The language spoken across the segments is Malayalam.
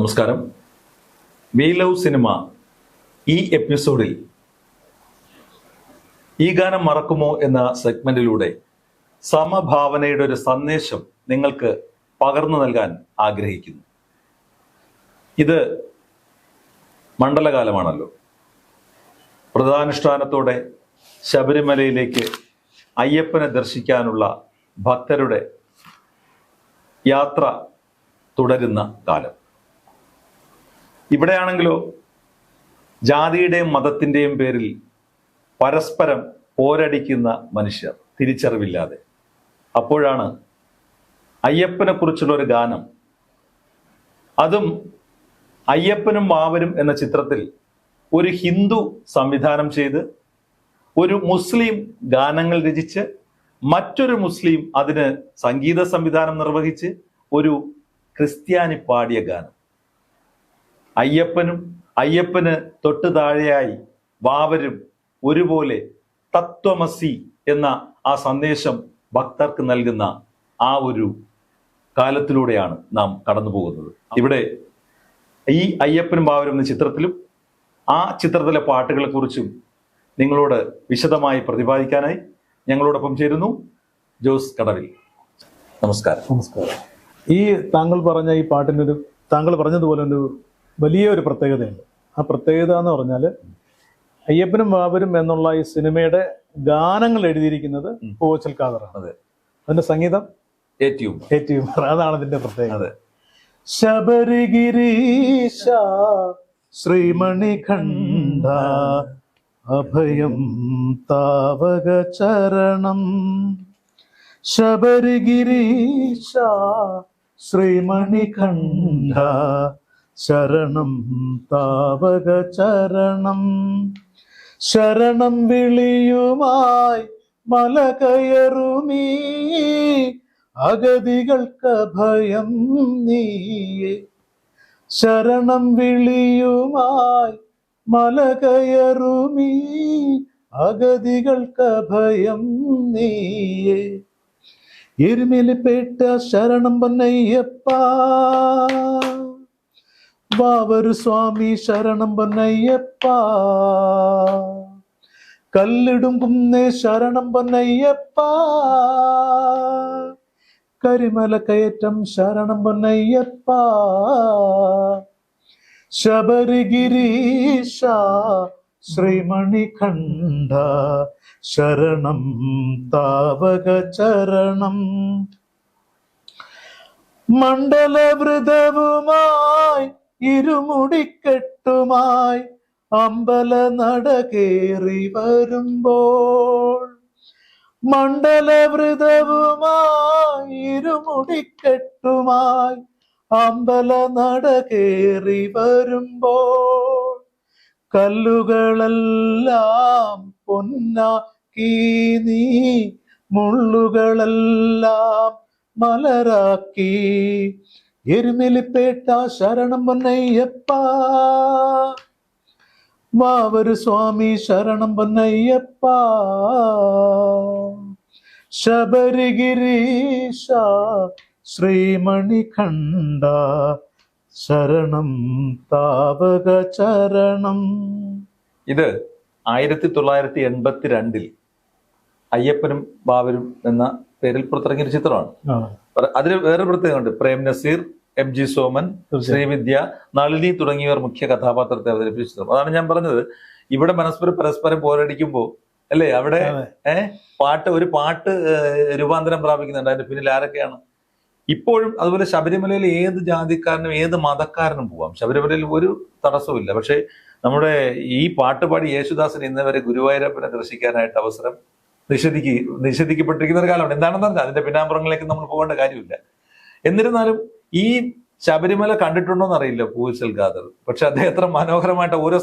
നമസ്കാരം. വി ലവ് സിനിമ ഈ എപ്പിസോഡിൽ ഈ ഗാനം മറക്കുമോ എന്ന സെഗ്മെന്റിലൂടെ സമഭാവനയുടെ ഒരു സന്ദേശം നിങ്ങൾക്ക് പകർന്നു നൽകാൻ ആഗ്രഹിക്കുന്നു. ഇത് മണ്ഡലകാലമാണല്ലോ. വ്രതാനുഷ്ഠാനത്തോടെ ശബരിമലയിലേക്ക് അയ്യപ്പനെ ദർശിക്കാനുള്ള ഭക്തരുടെ യാത്ര തുടരുന്ന കാലം. ഇവിടെയാണെങ്കിലോ ജാതിയുടെയും മതത്തിൻ്റെയും പേരിൽ പരസ്പരം പോരടിക്കുന്ന മനുഷ്യർ തിരിച്ചറിവില്ലാതെ. അപ്പോഴാണ് അയ്യപ്പനെ കുറിച്ചുള്ള ഒരു ഗാനം, അതും അയ്യപ്പനും വാവരും എന്ന ചിത്രത്തിൽ ഒരു ഹിന്ദു സംവിധാനം ചെയ്ത് ഒരു മുസ്ലിം ഗാനങ്ങൾ രചിച്ച് മറ്റൊരു മുസ്ലിം അതിന് സംഗീത സംവിധാനം നിർവഹിച്ച് ഒരു ക്രിസ്ത്യാനി പാടിയ ഗാനം. അയ്യപ്പന് തൊട്ടു താഴെയായി വാവരും ഒരുപോലെ തത്വമസി എന്ന ആ സന്ദേശം ഭക്തർക്ക് നൽകുന്ന ആ ഒരു കാലത്തിലൂടെയാണ് നാം കടന്നു പോകുന്നത്. ഇവിടെ ഈ അയ്യപ്പനും വാവരും എന്ന ചിത്രത്തിലും ആ ചിത്രത്തിലെ പാട്ടുകളെ കുറിച്ചും നിങ്ങളോട് വിശദമായി പ്രതിപാദിക്കാനായി ഞങ്ങളോടൊപ്പം ചേരുന്നു ജോസ് കടവിൽ. നമസ്കാരം. നമസ്കാരം. ഈ താങ്കൾ പറഞ്ഞ ഈ പാട്ടിനൊരു, താങ്കൾ പറഞ്ഞതുപോലെ ഒരു വലിയൊരു പ്രത്യേകതയുണ്ട്. ആ പ്രത്യേകത എന്ന് പറഞ്ഞാൽ അയ്യപ്പനും വാവരും എന്നുള്ള ഈ സിനിമയുടെ ഗാനങ്ങൾ എഴുതിയിരിക്കുന്നത് പൂവച്ചൽ ഖാദറാണ്. അതിന്റെ സംഗീതം ഏറ്റവും അതാണ് അതിന്റെ പ്രത്യേകത. ശബരിഗിരീശ ശ്രീമണികണ്ഠ അഭയം താവക ചരണം. ശബരിഗിരീശ ശ്രീമണികണ്ഠ ശരണം താവക ചരണം. ശരണം വിളിയുമായി മല കയറുമീ അഗതികൾക്ക് ഭയം നീയേ. ശരണം വിളിയുമായി മല കയറുമീ അഗതികൾക്ക് ഭയം നീയേ. എരുമേലിപ്പേട്ട ശരണം പൊന്നയ്യപ്പ, വാവരു സ്വാമി ശരണം പൊന്നയ്യപ്പ, കല്ലിടും കുന്നേ ശരണം പൊന്നയ്യപ്പ, കരിമല കയറ്റം ശരണം പൊന്നയ്യപ്പ. ശബരിഗിരീശ ശ്രീമണികണ്ഠ ശരണം താവക ചരണം. മണ്ഡലവൃതവുമായി ഇരുമുടിക്കെട്ടുമായി അമ്പല നട കേറി വരുമ്പോൾ, മണ്ഡലവൃതവുമായി ഇരുമുടിക്കെട്ടുമായി അമ്പല നട കേറി വരുമ്പോൾ, കല്ലുകളെല്ലാം പൊന്നാക്കി നീ മുള്ളുകളെല്ലാം മലരാക്കി. എരുമേലിപ്പേട്ട ശരണം പൊന്നയ്യപ്പ, വാവരു സ്വാമി ശരണം പൊന്നയ്യപ്പ, ശബരിഗിരീശ ശ്രീമണികണ്ഠ ശരണം താവക ചരണം. ഇത് 1982 അയ്യപ്പനും വാവരും എന്ന പേരിൽ പുറത്തിറങ്ങിയ ചിത്രമാണ്. അതിന് വേറെ പ്രത്യേകമുണ്ട്. പ്രേം നസീർ, MG സോമൻ, ശ്രീവിദ്യ, നളിനി തുടങ്ങിയവർ മുഖ്യ കഥാപാത്രത്തെ അവതരിപ്പിച്ച ചിത്രം. അതാണ് ഞാൻ പറഞ്ഞത്, ഇവിടെ പരസ്പരം പോരടിക്കുമ്പോൾ അല്ലേ അവിടെ ഒരു പാട്ട് രൂപാന്തരം പ്രാപിക്കുന്നുണ്ട്. അതിന്റെ പിന്നിൽ ആരൊക്കെയാണ്? ഇപ്പോഴും അതുപോലെ ശബരിമലയിൽ ഏത് ജാതിക്കാരനും ഏത് മതക്കാരനും പോവാം. ശബരിമലയിൽ ഒരു തടസ്സവുമില്ല. പക്ഷെ നമ്മുടെ ഈ പാട്ടുപാടി യേശുദാസൻ ഇന്നവരെ ഗുരുവായൂരപ്പനെ ദർശിക്കാനായിട്ട് അവസരം നിഷേധിക്കപ്പെട്ടിരിക്കുന്ന ഒരു കാലമാണ്. എന്താണെന്ന് പറഞ്ഞാൽ അതിന്റെ പിന്നാമ്പുറങ്ങളിലേക്ക് നമ്മൾ പോകേണ്ട കാര്യമില്ല. എന്നിരുന്നാലും ഈ ശബരിമല കണ്ടിട്ടുണ്ടോ എന്നറിയില്ല പൂവച്ചൽ ഖാദർ. പക്ഷെ അദ്ദേഹം എത്ര മനോഹരമായിട്ട് ഓരോ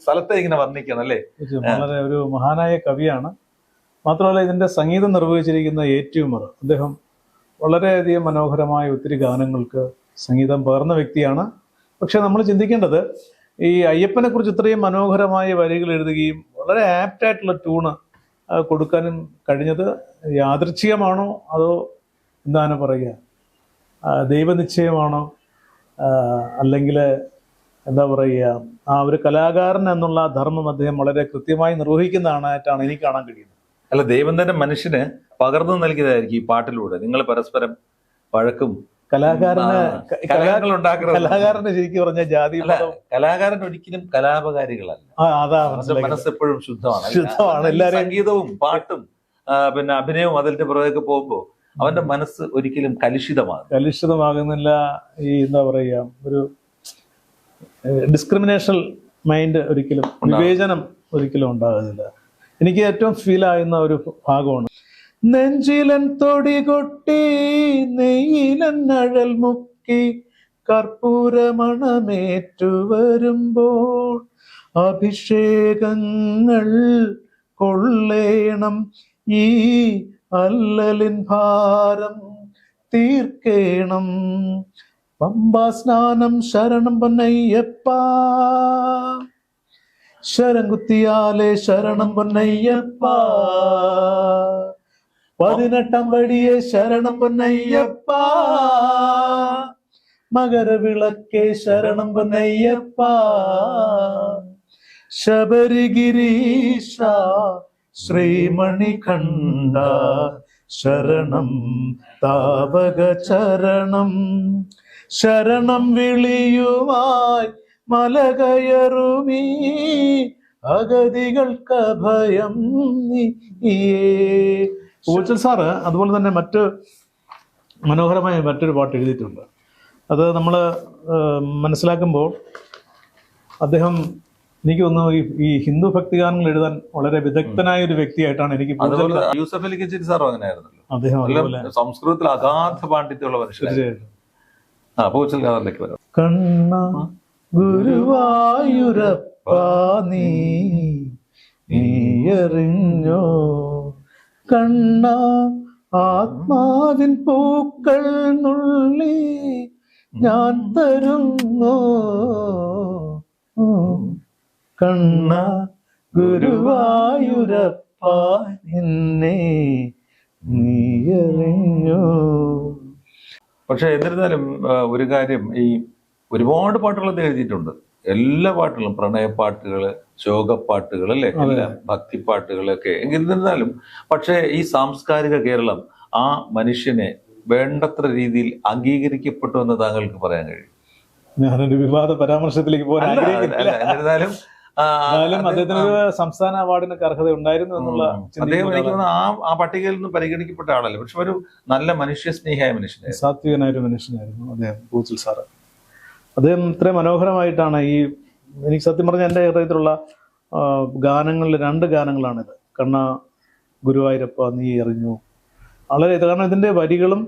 സ്ഥലത്തെ ഇങ്ങനെ വർണ്ണിക്കണം അല്ലേ. വളരെ ഒരു മഹാനായ കവിയാണ്. മാത്രമല്ല ഇതിന്റെ സംഗീതം നിർവഹിച്ചിരിക്കുന്ന ഏറ്റുമർ, അദ്ദേഹം വളരെയധികം മനോഹരമായ ഒത്തിരി ഗാനങ്ങൾക്ക് സംഗീതം പകർന്ന വ്യക്തിയാണ്. പക്ഷെ നമ്മൾ ചിന്തിക്കേണ്ടത്, ഈ അയ്യപ്പനെ കുറിച്ച് ഇത്രയും മനോഹരമായ വരികൾ എഴുതുകയും വളരെ ആപ്റ്റായിട്ടുള്ള ട്യൂണ് കൊടുക്കാനും കഴിഞ്ഞത് യാദൃച്ഛികമാണോ അതോ എന്താണ് പറയുക, ദൈവനിശ്ചയമാണോ? അല്ലെങ്കിൽ എന്താ പറയുക, ആ ഒരു കലാകാരൻ എന്നുള്ള ധർമ്മം അദ്ദേഹം വളരെ കൃത്യമായി നിർവഹിക്കുന്നതായിട്ടാണ് എനിക്ക് കാണാൻ കഴിയുന്നത്. അല്ല, ദൈവം തന്നെ മനുഷ്യന് പകർന്നു നൽകിയതായിരിക്കും ഈ പാട്ടിലൂടെ. നിങ്ങൾ പരസ്പരം വഴക്കും കലാകാരന് കലഹങ്ങൾ ഉണ്ടാക്കുന്നത്. കലാകാരന് ശരിക്കും പറഞ്ഞ ജാതി കലാകാരൻ ഒരിക്കലും കലാപകാരികളല്ല. അതാ അവന്റെ മനസ്സ് എപ്പോഴും ശുദ്ധമാണ്. ശുദ്ധമാണ്. എല്ലാവരും സംഗീതവും പാട്ടും പിന്നെ അഭിനയവും അതിന്റെ പുറകെ പോകുമ്പോ അവന്റെ മനസ്സ് ഒരിക്കലും കലുഷിതമാകുന്നില്ല. ഈ എന്താ പറയുക, ഒരു ഡിസ്ക്രിമിനേഷൻ മൈൻഡ് ഒരിക്കലും, വിവേചനം ഒരിക്കലും ഉണ്ടാകുന്നില്ല. എനിക്ക് ഏറ്റവും ഫീൽ ആകുന്ന ഒരു ഭാഗമാണ്, നെഞ്ചിലൻ തൊടി കൊട്ടി നെയ്യിലൻ അഴൽ മുക്കി കർപ്പൂരമണമേറ്റു വരുമ്പോൾ അഭിഷേകങ്ങൾ കൊള്ളേണം, ഈ അല്ലലിൻ ഭാരം തീർക്കേണം, പമ്പാ സ്നാനം ശരണം പൊന്നയ്യപ്പ, ശരംകുത്തിയാലെ ശരണം പൊന്നയ്യപ്പ, 18 പടിയെ ശരണം പൊന്നയ്യപ്പ, മകരവിളക്കേ ശരണം പൊന്നയ്യപ്പ, ശബരിഗിരീശ ശ്രീമണികണ്ഠ ശരണം താവക ചരണം, ശരണം വിളിയുമായി മലകയറുമീ അഗതികൾക്ക് ഭയം നീയേ. പൂച്ചൽ സാറ് അതുപോലെ തന്നെ മനോഹരമായ മറ്റൊരു പാട്ട് എഴുതിയിട്ടുണ്ട്. അത് നമ്മൾ മനസ്സിലാക്കുമ്പോൾ അദ്ദേഹം, എനിക്ക് തോന്നുന്നു ഈ ഹിന്ദു ഭക്തിഗാനങ്ങൾ എഴുതാൻ വളരെ വിദഗ്ധനായ ഒരു വ്യക്തിയായിട്ടാണ് എനിക്ക്. യൂസഫ് അലി കച്ചേരി സാറും അങ്ങനെയായിരുന്നല്ലോ. അദ്ദേഹം സംസ്കൃതത്തിൽ അഗാധ പാണ്ഡിത്യമുള്ള മനുഷ്യൻ. കണ്ണ ഗുരുവായൂരപ്പ നീയറിഞ്ഞോ, കണ്ണ ആത്മാവിൻ പൂക്കൾ നുള്ളി ഞാൻ തരുന്നോ, കണ്ണ ഗുരുവായൂരപ്പ എന്നെ നീയറിഞ്ഞോ. പക്ഷെ എന്നിരുന്നാലും ഒരു കാര്യം, ഈ ഒരുപാട് പാട്ടുകൾ അദ്ദേഹം എഴുതിയിട്ടുണ്ട്. എല്ലാ പാട്ടുകളും, പ്രണയപ്പാട്ടുകള്, ശോകപ്പാട്ടുകൾ, അല്ലെ, എല്ലാം ഭക്തിപ്പാട്ടുകളൊക്കെ. എന്നിരുന്നാലും പക്ഷെ ഈ സാംസ്കാരിക കേരളം ആ മനുഷ്യനെ വേണ്ടത്ര രീതിയിൽ അംഗീകരിക്കപ്പെട്ടു എന്ന് താങ്കൾക്ക് പറയാൻ കഴിയും? ഞാനൊരു വിവാദ പരാമർശത്തിലേക്ക് പോകാൻ ആഗ്രഹിക്കുന്നില്ല. എന്നിരുന്നാലും അദ്ദേഹത്തിന് ഒരു സംസ്ഥാന അവാർഡിനൊക്കെ അർഹത ഉണ്ടായിരുന്നു എന്നുള്ള അദ്ദേഹം എനിക്ക് ആ പട്ടികയിൽ നിന്ന് പരിഗണിക്കപ്പെട്ട ആളല്ല. പക്ഷെ ഒരു നല്ല മനുഷ്യസ്നേഹിയായ മനുഷ്യനായിരുന്നു, സാത്വികനായ ഒരു മനുഷ്യനായിരുന്നു അദ്ദേഹം, പൂച്ചൽ സാറ്. അദ്ദേഹം ഇത്രയും മനോഹരമായിട്ടാണ് എനിക്ക് സത്യം പറഞ്ഞ എൻ്റെ ഹൃദയത്തിലുള്ള ഗാനങ്ങളിൽ 2 ഗാനങ്ങളാണിത്. കണ്ണ ഗുരുവായൂരപ്പ നീ എറിഞ്ഞു. വളരെ കാരണം ഇതിന്റെ വരികളും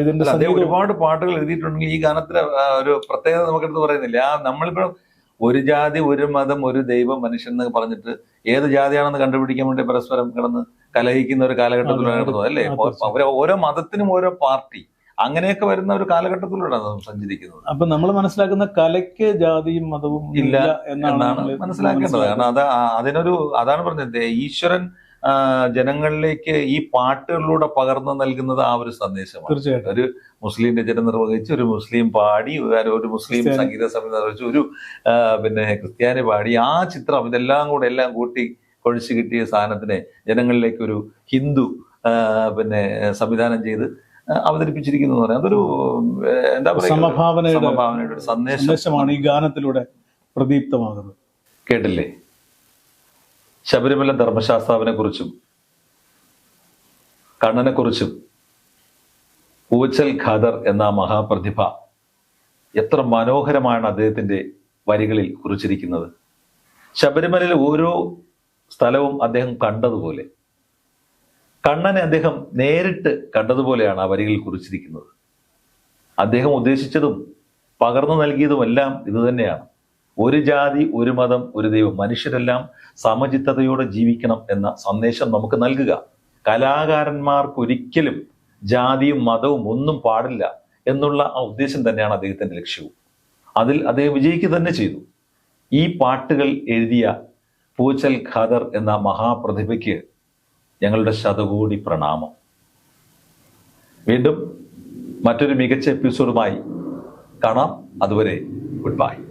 ഇതിന്റെ ഒരുപാട് പാട്ടുകൾ എഴുതിയിട്ടുണ്ടെങ്കിൽ ഈ ഗാനത്തിന് ഒരു പ്രത്യേകത നമുക്കെടുത്ത് പറയുന്നില്ല. നമ്മളിപ്പോഴും ഒരു ജാതി, ഒരു മതം, ഒരു ദൈവം, മനുഷ്യൻ എന്ന് പറഞ്ഞിട്ട് ഏത് ജാതിയാണെന്ന് കണ്ടുപിടിക്കാൻ വേണ്ടി പരസ്പരം കിടന്ന് കലഹിക്കുന്ന ഒരു കാലഘട്ടത്തിലൂടെ കിടന്നത്, അല്ലേ? ഓരോ മതത്തിനും ഓരോ പാർട്ടി, അങ്ങനെയൊക്കെ വരുന്ന ഒരു കാലഘട്ടത്തിലൂടെയാണ് സഞ്ചരിക്കുന്നത്. അപ്പൊ നമ്മൾ മനസ്സിലാക്കുന്ന കലയ്ക്ക് ജാതിയും മതവും ഇല്ല എന്നാണ് മനസ്സിലാക്കേണ്ടത്. കാരണം അതാണ് പറഞ്ഞത്, ഈശ്വരൻ ജനങ്ങളിലേക്ക് ഈ പാട്ടുകളിലൂടെ പകർന്നു നൽകുന്നത് ആ ഒരു സന്ദേശമാണ്. തീർച്ചയായിട്ടും. ഒരു മുസ്ലിം രചന നിർവഹിച്ച്, ഒരു മുസ്ലിം പാടി, ഒരു മുസ്ലിം സംഗീത സമിതി നിർവഹിച്ച്, ഒരു പിന്നെ ക്രിസ്ത്യാനി പാടി, ആ ചിത്രം ഇതെല്ലാം കൂട്ടി കൊഴിച്ചു കിട്ടിയ സാധനത്തിനെ ജനങ്ങളിലേക്ക് ഒരു ഹിന്ദു പിന്നെ സംവിധാനം ചെയ്ത് അവതരിപ്പിച്ചിരിക്കുന്നു എന്ന് പറയാം. അതൊരു എന്താ പറയുക, സമഭാവനയുടെ ഒരു സന്ദേശമാണ് ഈ ഗാനത്തിലൂടെ പ്രദീപ്തമാകുന്നത്. കേട്ടില്ലേ? ശബരിമല ധർമ്മശാസ്താവിനെ കുറിച്ചും കണ്ണനെ കുറിച്ചും പൂച്ചൽ ഖാദർ എന്ന മഹാപ്രതിഭ എത്ര മനോഹരമാണ് അദ്ദേഹത്തിന്റെ വരികളിൽ കുറിച്ചിരിക്കുന്നത്. ശബരിമലയിൽ ഓരോ സ്ഥലവും അദ്ദേഹം കണ്ടതുപോലെ, കണ്ണനെ അദ്ദേഹം നേരിട്ട് കണ്ടതുപോലെയാണ് ആ വരികളിൽ കുറിച്ചിരിക്കുന്നത്. അദ്ദേഹം ഉദ്ദേശിച്ചതും പകർന്നു നൽകിയതുമെല്ലാം ഇതുതന്നെയാണ്. ഒരു ജാതി, ഒരു മതം, ഒരു ദൈവം, മനുഷ്യരെല്ലാം സമചിത്തതയോടെ ജീവിക്കണം എന്ന സന്ദേശം നമുക്ക് നൽകുക. കലാകാരന്മാർക്കൊരിക്കലും ജാതിയും മതവും ഒന്നും പാടില്ല എന്നുള്ള ആ ഉദ്ദേശം തന്നെയാണ് അദ്ദേഹത്തിന്റെ ലക്ഷ്യവും. അതിൽ അദ്ദേഹം വിജയിക്കുക തന്നെ ചെയ്തു. ഈ പാട്ടുകൾ എഴുതിയ പൂച്ചൽ ഖാദർ എന്ന മഹാപ്രതിഭയ്ക്ക് ഞങ്ങളുടെ ശതകോടി പ്രണാമം. വീണ്ടും മറ്റൊരു മികച്ച എപ്പിസോഡുമായി കാണാം. അതുവരെ ഗുഡ് ബൈ.